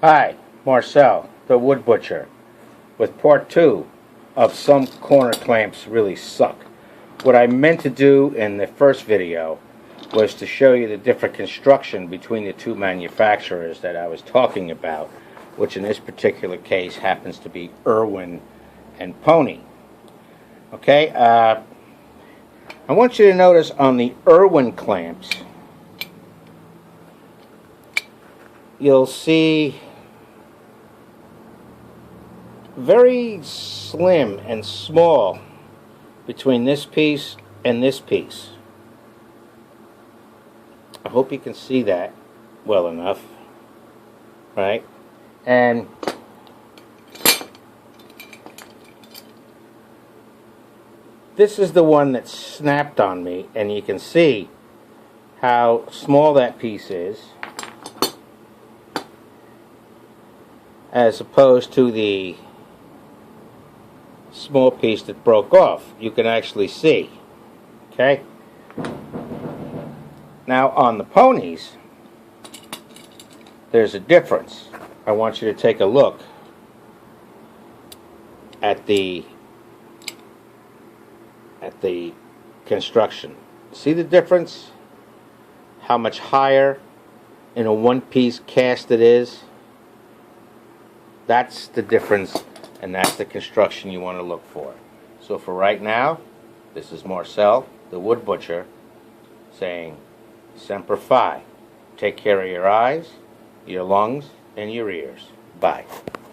Hi, Marcel, the wood butcher, with part 2 of Some Corner Clamps Really Suck. What I meant to do in the first video was to show you the different construction between the two manufacturers that I was talking about, which in this particular case happens to be Irwin and Pony. Okay, I want you to notice on the Irwin clamps, you'll see very slim and small between this piece and this piece. I hope you can see that well enough, right? And this is the one that snapped on me, and you can see how small that piece is as opposed to the small piece that broke off. You can actually see. Okay? Now on the ponies, there's a difference. I want you to take a look at the construction. See the difference? How much higher in a one-piece cast it is? That's the difference, and that's the construction you want to look for. So for right now, this is Marcel, the wood butcher, saying Semper Fi. Take care of your eyes, your lungs, and your ears. Bye.